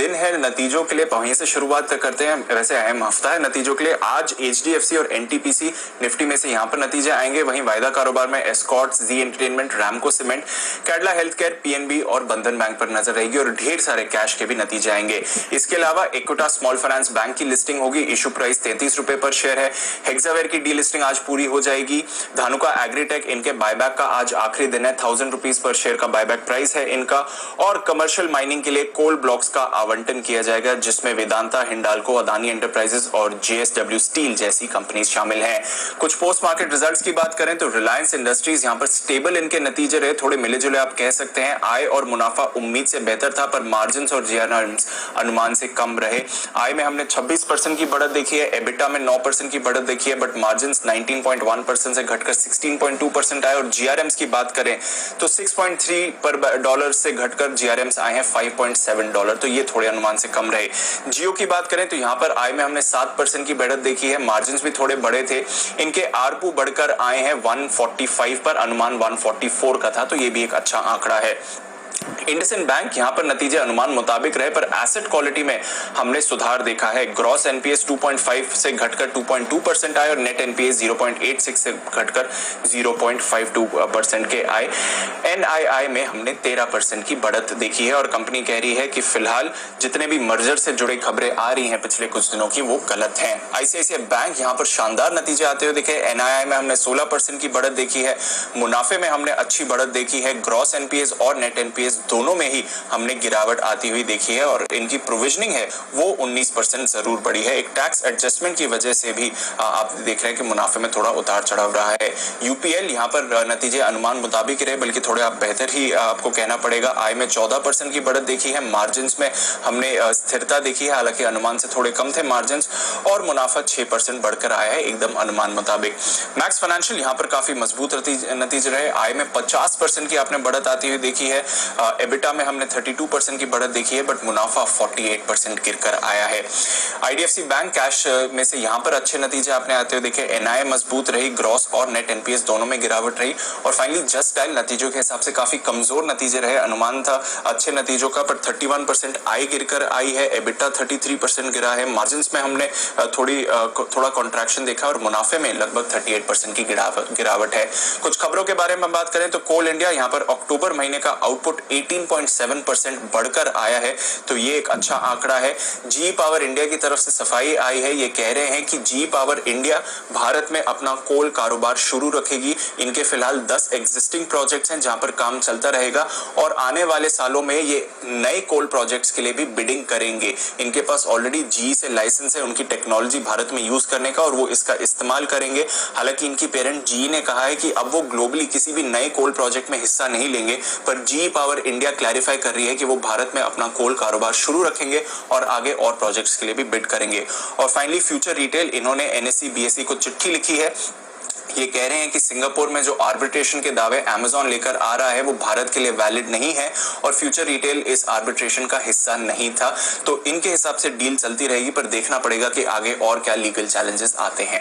दिन है नतीजों के लिए, वहीं से शुरुआत करते हैं। वैसे अहम हफ्ता है नतीजों के लिए। आज एचडीएफसी और एनटीपीसी निफ्टी में से यहाँ पर नतीजे आएंगे। वहीं वायदा कारोबार में Escorts, Zee Entertainment, Ramco cement, Cadila healthcare, PNB और बंधन बैंक पर नजर रहेगी और ढेर सारे कैश के भी नतीजे आएंगे। इसके अलावा इक्विटास स्मॉल फाइनेंस बैंक की लिस्टिंग होगी। इशू प्राइस 33 रुपए पर शेयर है। हेक्सावेयर की डी लिस्टिंग आज पूरी हो जाएगी। धानुका एग्रीटेक, इनके बायबैक का आज आखिरी दिन है। 1000 रुपीज पर शेयर का बायबैक प्राइस है इनका। और कमर्शियल माइनिंग के लिए कोल ब्लॉक्स का आवंटन किया जाएगा, जिसमें वेदांता, हिंडाल्को, अदानी एंटरप्राइजेस और जेएसडब्ल्यू स्टील जैसी कंपनीज शामिल हैं। कुछ पोस्ट मार्केट रिजल्ट्स की बात करें तो रिलायंस इंडस्ट्रीज यहाँ पर स्टेबल इनके नतीजे रहे, थोड़े मिले जुले आप कह सकते हैं। आय और मुनाफा उम्मीद से बेहतर था, पर मार्जिन और जीआरएम्स अनुमान से कम रहे। आय में हमने 26% की बढ़त देखी है, एबिटा में 9% की बढ़त देखी है, बट मार्जिन 19.1% से घटकर 16.2% आए। और जीआरएम्स की बात करें तो 6.3 पर डॉलर से घटकर जीआरएम्स आए हैं $5.7, तो ये थोड़े अनुमान से कम रहे। जियो की बात करें तो यहाँ पर आय में हमने 7% की बढ़त देखी है, मार्जिन भी थोड़े बड़े थे। इनके आरपू बढ़कर आए हैं 145 पर, अनुमान 144 का था, तो ये भी एक अच्छा आंकड़ा है। इंडसइंड बैंक यहाँ पर नतीजे अनुमान मुताबिक रहे, पर एसेट क्वालिटी में हमने सुधार देखा है। ग्रॉस एनपीएस 2.5 से घटकर 2.2% आए और नेट एनपीएस 0.86 से घटकर 0.52% के आए। एनआईआई में हमने 13% की बढ़त देखी है और कंपनी कह रही है कि फिलहाल जितने भी मर्जर से जुड़ी खबरें आ रही हैं पिछले कुछ दिनों की, वो गलत हैं। आईसीआईसीआई बैंक यहाँ पर शानदार नतीजे आते हुए दिखे। एनआईआई में हमने 16% की बढ़त देखी है, मुनाफे में हमने अच्छी बढ़त देखी है। ग्रॉस एनपीएस और नेट एनपीएस दोनों में ही हमने गिरावट आती हुई देखी है और इनकी प्रोविजनिंग है वो 19% जरूर बढ़ी है। एक टैक्स एडजस्टमेंट की वजह से भी आप देख रहे हैं कि मुनाफे में थोड़ा उतार चढ़ाव रहा है। यूपीएल यहाँ पर नतीजे अनुमान मुताबिक रहे, बल्कि थोड़े आप बेहतर ही आपको कहना पड़ेगा। आय में 14% की बढ़त देखी है, मार्जिन में हमने स्थिरता देखी है, हालांकि अनुमान से थोड़े कम थे मार्जिन, और मुनाफा 6% बढ़कर आया है एकदम अनुमान मुताबिक। मैक्स फाइनेंशियल यहाँ पर काफी मजबूत नतीजे रहे। आय में 50% की आपने बढ़त आती हुई देखी है। एबिटा में हमने 32% की बढ़त देखी है, बट मुनाफा 48% गिरकर आया है। आईडीएफसी बैंक कैश में से यहाँ पर अच्छे नतीजे आपने आते हुए देखे। एनआई मजबूत रही, ग्रॉस और नेट एनपीएस दोनों में गिरावट रही। और फाइनली जस्ट डायल नतीजों के हिसाब से काफी कमजोर नतीजे रहे। अनुमान था अच्छे नतीजों का, पर 31% आय गिरकर आई है। एबिटा 33% गिरा है। मार्जिन में हमने थोड़ा कॉन्ट्रैक्शन देखा और मुनाफे में लगभग 38% की गिरावट है। कुछ खबरों के बारे में बात करें तो कोल इंडिया यहाँ पर अक्टूबर महीने का आउटपुट 18.7% बढ़कर आया है, तो ये एक अच्छा आंकड़ा है। जी पावर इंडिया की तरफ से सफाई आई है, ये कह रहे हैं कि जी पावर इंडिया भारत में अपना कोल कारोबार शुरू रखेगी। इनके फिलहाल 10 एग्जिस्टिंग प्रोजेक्ट्स हैं जहां पर काम चलता रहेगा और आने वाले सालों में ये नए कोल प्रोजेक्ट्स के लिए भी बिडिंग करेंगे। इनके पास ऑलरेडी जी से लाइसेंस है उनकी टेक्नोलॉजी भारत में यूज करने का और वो इसका इस्तेमाल करेंगे। हालांकि इनकी पेरेंट जी ने कहा है कि अब वो ग्लोबली किसी भी नए कोल प्रोजेक्ट में हिस्सा नहीं लेंगे, पर जी पावर इंडिया क्लैरिफाई कर रही है कि वो भारत में अपना कोल कारोबार शुरू रखेंगे और आगे और प्रोजेक्ट्स के लिए भी बिड करेंगे। और फाइनली फ्यूचर रिटेल, इन्होंने एनएसई बीएसई को चिट्ठी लिखी है। ये कह रहे हैं कि सिंगापुर में जो आर्बिट्रेशन के दावे अमेज़न लेकर आ रहा है वो भारत के लिए वैलिड नहीं है और फ्यूचर रिटेल इस आर्बिट्रेशन का हिस्सा नहीं था। तो इनके हिसाब से डील चलती रहेगी, पर देखना पड़ेगा कि आगे और क्या लीगल चैलेंजेस आते हैं।